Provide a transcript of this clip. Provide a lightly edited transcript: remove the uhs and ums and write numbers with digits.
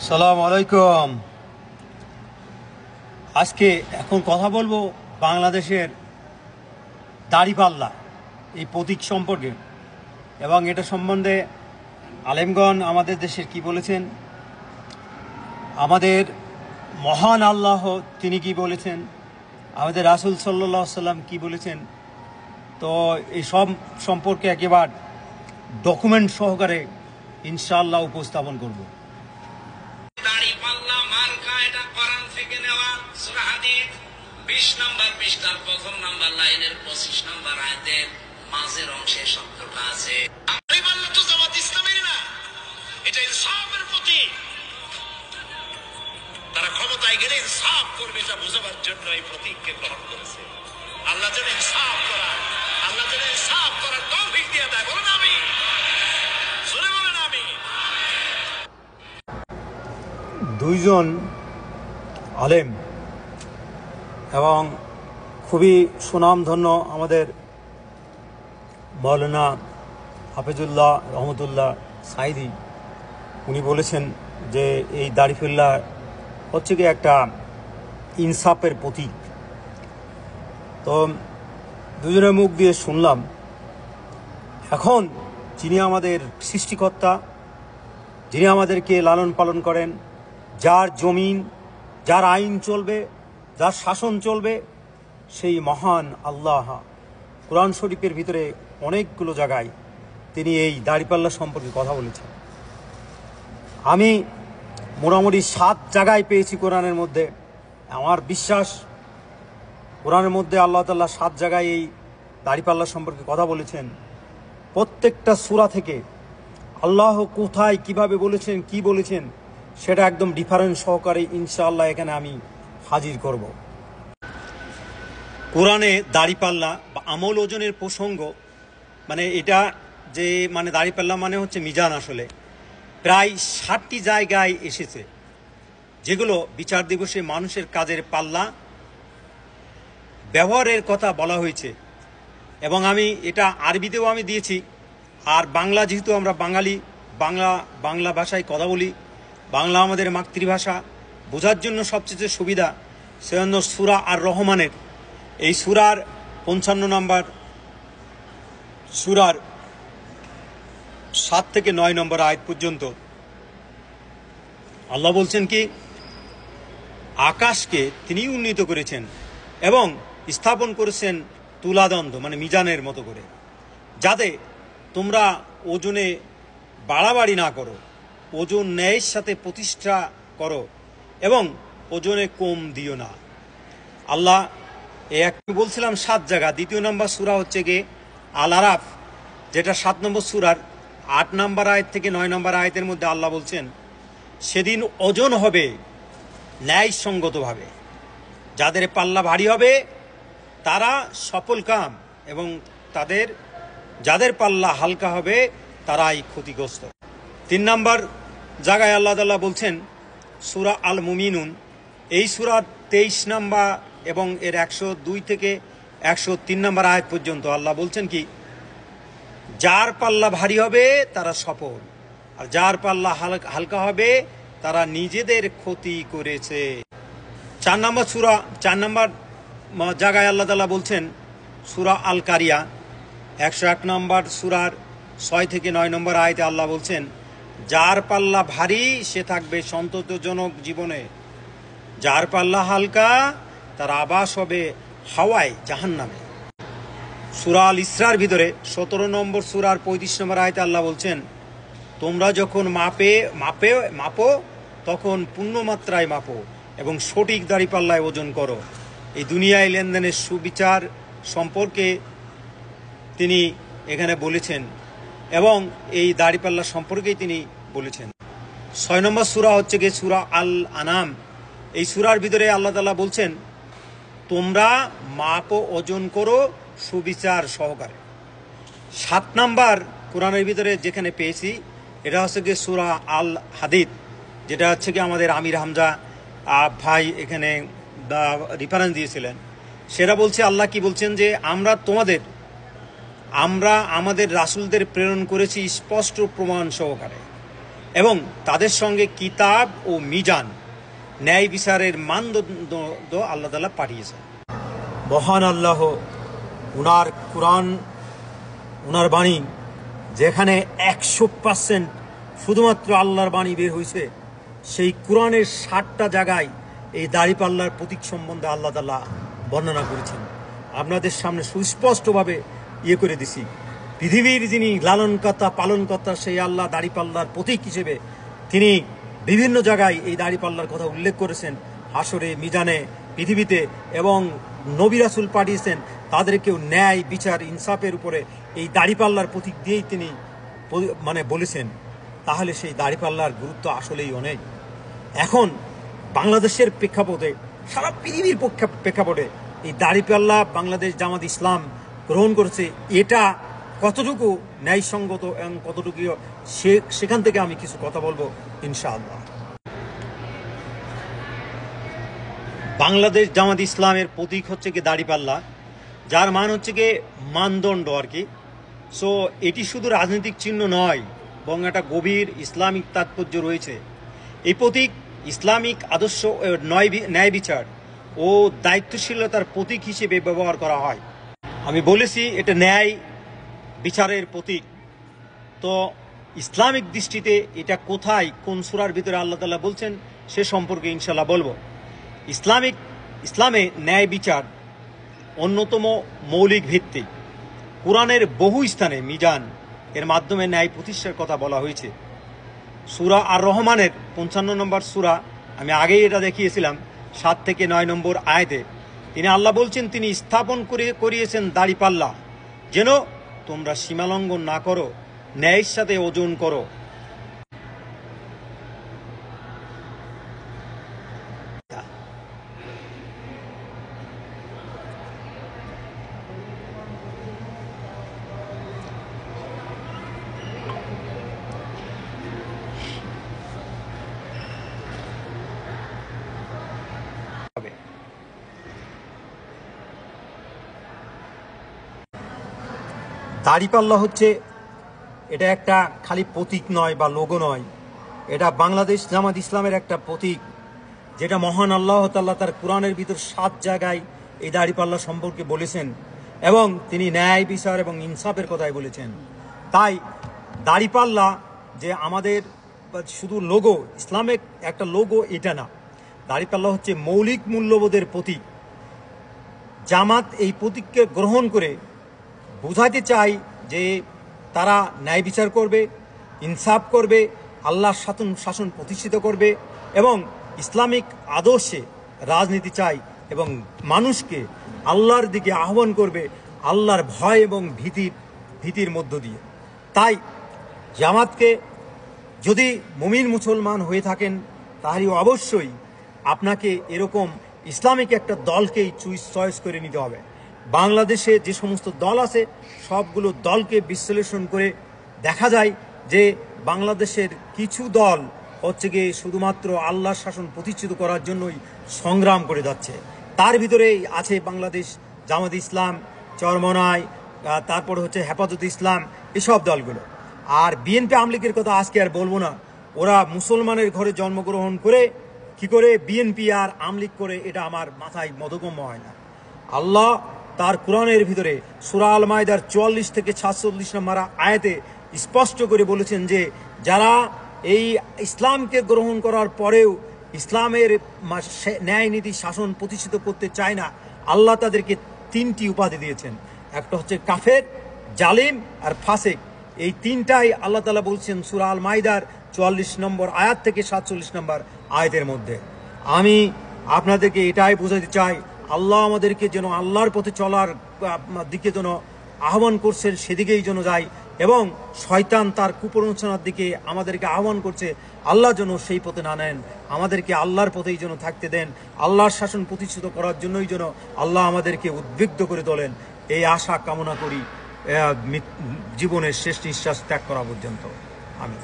আসসালামু আলাইকুম। আজকে এখন কথা বলবো বাংলাদেশের দাড়িপাল্লা এই প্রতীক সম্পর্কে এবং এটা সম্বন্ধে আলেমগণ আমাদের দেশের কি বলেছেন, আমাদের মহান আল্লাহ তিনি কি বলেছেন, আমাদের রাসূল সাল্লাল্লাহু আলাইহি সাল্লাম কি বলেছেন। তো এই সব সম্পর্কে একেবারে ডকুমেন্ট সহকারে ইনশাআল্লাহ উপস্থাপন করব। দাড়িপাল্লা মার্কা এটা কোরআন থেকে নেওয়া। সূরা হাদীদ 20 নম্বর পৃষ্ঠার প্রথম নম্বর লাইনের 25 নম্বর আয়াতের মাঝের অংশে শব্দটা আছে। দাড়িপাল্লা তো জামাত ইসলামের না, এটা ইনসাফের প্রতীক। তারা ক্ষমতায় গেলে ইনসাফ করবে এটা বোঝাবার জন্য এই প্রতীককে গ্রহণ করেছে। আল্লাহ যেন ইনসাফ করার, আল্লাহ যেন ইনসাফ করার তৌফিক দিয়ে দেয়। বলুন আমিন, জোরে বলেন আমিন। দুইজন আলেম এবং খুবই সুনামধন্য আমাদের মাওলানা হাফিজুল্লাহ রহমতুল্লাহ সাইদি, উনি বলেছেন যে এই দাড়িপাল্লা হচ্ছে কি একটা ইনসাফের প্রতীক। তো দুজনের মুখ দিয়ে শুনলাম, এখন যিনি আমাদের সৃষ্টিকর্তা, যিনি আমাদেরকে লালন পালন করেন, যার জমিন, যার আইন চলবে, যার শাসন চলবে, সেই মহান আল্লাহ কোরআন শরীফের ভিতরে অনেকগুলো জায়গায় তিনি এই দাড়িপাল্লা সম্পর্কে কথা বলেছেন। আমি মোটামুটি 7 জায়গায় পেয়েছি কোরআনের মধ্যে। আমার বিশ্বাস কোরআনের মধ্যে আল্লাহ তাআলা 7 জায়গায় এই দাড়িপাল্লা সম্পর্কে কথা বলেছেন। প্রত্যেকটা সূরা থেকে আল্লাহ কোথায় কিভাবে বলেছেন, কি বলেছেন, সেটা একদম ডিফারেন্স সহকারে ইনশাআল্লাহ এখানে আমি হাজির করব। কোরআনে দাড়িপাল্লা বা আমল ওজনের প্রসঙ্গ, মানে এটা যে মানে দাড়িপাল্লা মানে হচ্ছে মিজান, আসলে প্রায় 60টি জায়গায় এসেছে, যেগুলো বিচার দিবসে মানুষের কাজের পাল্লা ব্যবহারের কথা বলা হয়েছে। এবং আমি এটা আরবিতেও আমি দিয়েছি। আর বাংলা, যেহেতু আমরা বাঙালি, বাংলা ভাষায় কথা বলি, বাংলা আমাদের মাতৃভাষা, বোঝার জন্য সবচেয়ে সুবিধা। সেজন্য সূরা আর রহমানের এই সূরার 55 নম্বর সূরার 7 থেকে 9 নম্বর আয়াত পর্যন্ত আল্লাহ বলছেন কি, আকাশকে তিনি উন্নীত করেছেন এবং স্থাপন করেছেন তুলাদণ্ড মানে মিজানের মতো করে, যাতে তোমরা ওজনে বাড়াবাড়ি না করো, ওজন ন্যায়ের সাথে প্রতিষ্ঠা করো এবং ওজনে কম দিও না। আল্লাহ বলছিলাম 7 জায়গা। দ্বিতীয় নম্বর সূরা হচ্ছে গিয়ে আল আরাফ, যেটা 7 নম্বর সূরার 8 নম্বর আয়াত থেকে 9 নম্বর আয়াতের মধ্যে আল্লাহ বলছেন, সেদিন ওজন হবে ন্যায়সঙ্গতভাবে, যাদের পাল্লা ভারী হবে তারা সফল কাম এবং যাদের পাল্লা হালকা হবে তারাই ক্ষতিগ্রস্ত। 3 নম্বর জায়গায় আল্লাহ তাআলা বলছেন সূরা আল মুমিনুন, এই সূরার 23 নম্বর এবং এর 102 থেকে 103 নম্বর আয়াত পর্যন্ত আল্লাহ বলছেন কি, যার পাল্লা ভারী হবে তারা সফল, আর যার পাল্লা হালকা হবে তারা নিজেদের ক্ষতি করেছে। 4 নম্বর জায়গায় আল্লাহ তাআলা বলছেন সূরা আল কারিয়া 101 নম্বর সূরার 6 থেকে 9 নম্বর আয়াতে আল্লাহ বলছেন, যার পাল্লা ভারী সে থাকবে সন্তোষজনক জীবনে, যার পাল্লা হালকা তার আবাস হবে হাওয়ায় জাহান্নামে। সূরা আল ইসরার ভিতরে 17 নম্বর সূরার 35 নম্বর আয়াতে আল্লাহ বলছেন, তোমরা যখন মাপো তখন পূর্ণমাত্রায় মাপো এবং সঠিক দাড়িপাল্লায় ওজন করো। এই দুনিয়ায় লেনদেনের সুবিচার সম্পর্কে তিনি এখানে বলেছেন এবং এই দাড়িপাল্লা সম্পর্কেই তিনি বলেছেন। 6 নম্বর সূরা হচ্ছে গিয়ে সূরা আল আনাম, এই সূরার ভিতরে আল্লাহ তাআলা বলছেন, তোমরা মাপো ওজন করো সুবিচার সহকারে। 7 নম্বর কোরআনের ভিতরে যেখানে পেয়েছি এটা হচ্ছে গিয়ে সূরা আল হাদীদ, যেটা হচ্ছে কি আমাদের আমির হামজা ভাই এখানে রেফারেন্স দিয়েছিলেন। সেটা বলছে আল্লাহ কি বলছেন, যে আমরা আমাদের রাসূলদের প্রেরণ করেছি স্পষ্ট প্রমাণ সহকারে, এবং তাদের সঙ্গে কিতাব ও মিজান ন্যায় বিচারের মানদণ্ড আল্লাহ তাআলা পাঠিয়েছেন। মহান আল্লাহ উনার কুরআন, উনার বাণী, যেখানে 100% শুধুমাত্র আল্লাহর বাণী বের হয়েছে, সেই কোরআনের 60টা জায়গায় এই দাড়িপাল্লার প্রতীক সম্বন্ধে আল্লাহ তাআলা বর্ণনা করেছেন। আপনাদের সামনে সুস্পষ্টভাবে করে দিছি। পৃথিবীর যিনি লালনকর্তা পালনকর্তা সেই আল্লাহ দাড়িপাল্লার প্রতীক হিসেবে তিনি বিভিন্ন জায়গায় এই দাড়িপাল্লার কথা উল্লেখ করেছেন, হাসরে, মিজানে, পৃথিবীতে, এবং নবী রাসূল পাঠিয়েছেন তাদেরকেও ন্যায় বিচার ইনসাফের উপরে এই দাড়িপাল্লার প্রতীক দিয়েই তিনি বলেছেন। তাহলে সেই দাড়িপাল্লার গুরুত্ব আসলেই অনেক। এখন বাংলাদেশের প্রেক্ষাপটে, সারা পৃথিবীর প্রেক্ষাপটে এই দাড়িপাল্লা বাংলাদেশ জামাত ইসলাম গ্রহণ করেছে, এটা কতটুকু ন্যায়সঙ্গত এবং কতটুকু সেখান থেকে আমি কিছু কথা বলবো ইনশাআল্লাহ। বাংলাদেশ জামাত ইসলামের প্রতীক হচ্ছে কি দাড়িপাল্লা, যার মান হচ্ছে কি মানদণ্ড আর কি। সো এটি শুধু রাজনৈতিক চিহ্ন নয়, বরং একটা গভীর ইসলামিক তাৎপর্য রয়েছে। এই প্রতীক ইসলামিক আদর্শ, ন্যায় বিচার ও দায়িত্বশীলতার প্রতীক হিসেবে ব্যবহার করা হয়। আমি বলেছি এটা ন্যায় বিচারের প্রতীক। তো ইসলামিক দৃষ্টিতে এটা কোথায়, কোন সূরার ভিতরে আল্লাহ তাআলা বলছেন সে সম্পর্কে ইনশাআল্লাহ বলবো। ইসলামে ন্যায় বিচার অন্যতম মৌলিক ভিত্তি। কোরআনের বহু স্থানে মিজান এর মাধ্যমে ন্যায় প্রতিষ্ঠার কথা বলা হয়েছে। সূরা আর রহমানের 55 নম্বর সূরা, আমি আগেই এটা দেখিয়েছিলাম, 7 থেকে 9 নম্বর আয়াতে তিনি আল্লাহ বলছেন তিনি স্থাপন করিয়েছেন দাড়িপাল্লা, যেন তোমরা সীমালঙ্ঘন না করো, ন্যায়ের সাথে ওজন করো। দাড়িপাল্লা হচ্ছে এটা একটা খালি প্রতীক নয় বা লোগো নয়, এটা বাংলাদেশ জামাত ইসলামের একটা প্রতীক, যেটা মহান আল্লাহ তাআলা তার কোরআনের ভিতর 7 জায়গায় এই দাড়িপাল্লা সম্পর্কে বলেছেন, এবং তিনি ন্যায় বিচার এবং ইনসাফের কথাই বলেছেন। তাই দাড়িপাল্লা যে আমাদের শুধু লোগো, ইসলামিক একটা লোগো এটা না, দাড়িপাল্লা হচ্ছে মৌলিক মূল্যবোধের প্রতীক। জামাত এই প্রতীককে গ্রহণ করে বোঝাতে চাই যে তারা ন্যায় বিচার করবে, ইনসাফ করবে, আল্লাহর শাসন প্রতিষ্ঠিত করবে এবং ইসলামিক আদর্শে রাজনীতি চাই, এবং মানুষকে আল্লাহর দিকে আহ্বান করবে আল্লাহর ভয় এবং ভীতির মধ্য দিয়ে। তাই জামাতকে যদি মুমিন মুসলমান হয়ে থাকেন তাহলে অবশ্যই আপনাকে এরকম ইসলামিক একটা দলকেই চয়েস করে নিতে হবে। বাংলাদেশে যে সমস্ত দল আছে সবগুলো দলকে বিশ্লেষণ করে দেখা যায় যে বাংলাদেশের কিছু দল হচ্ছে গিয়ে শুধুমাত্র আল্লাহর শাসন প্রতিষ্ঠিত করার জন্যই সংগ্রাম করে যাচ্ছে। তার ভিতরেই আছে বাংলাদেশ জামাত ইসলাম, চরমনাই, তারপর হচ্ছে হেফাজত ইসলাম, এসব দলগুলো। আর বিএনপি আওয়ামী লীগের কথা আজকে আর বলবো না, ওরা মুসলমানের ঘরে জন্মগ্রহণ করে কি করে বিএনপি আর আওয়ামী লীগ করে, এটা আমার মাথায় বোধগম্য হয় না। আল্লাহ তার কোরআনের ভিতরে সূরা আল মাইদার 44 থেকে 46 নম্বর আয়াতে স্পষ্ট করে বলেছেন যে যারা এই ইসলামকে গ্রহণ করার পরেও ইসলামের ন্যায় নীতি শাসন প্রতিষ্ঠিত করতে চায় না, আল্লাহ তাদেরকে 3টি উপাধি দিয়েছেন। একটা হচ্ছে কাফের, জালিম আর ফাসেক। এই 3টাই আল্লাহ তাআলা বলছেন সূরা আল মাইদার 44 নম্বর আয়াত থেকে 47 নম্বর আয়াতের মধ্যে। আমি আপনাদেরকে এটাই বোঝাতে চাই, আল্লাহ আমাদেরকে যেন আল্লাহর পথে চলার দিকে যেন আহ্বান করছেন, সেদিকেই যেন যাই, এবং শয়তান তার কুপ্ররোচনার দিকে আমাদেরকে আহ্বান করছে, আল্লাহ যেন সেই পথে না নেন, আমাদেরকে আল্লাহর পথেই যেন থাকতে দেন, আল্লাহর শাসন প্রতিষ্ঠিত করার জন্যই যেন আল্লাহ আমাদেরকে উদ্বিগ্ন করে তোলেন। এই আশা কামনা করি জীবনের শেষ নিঃশ্বাস ত্যাগ করা পর্যন্ত। আমি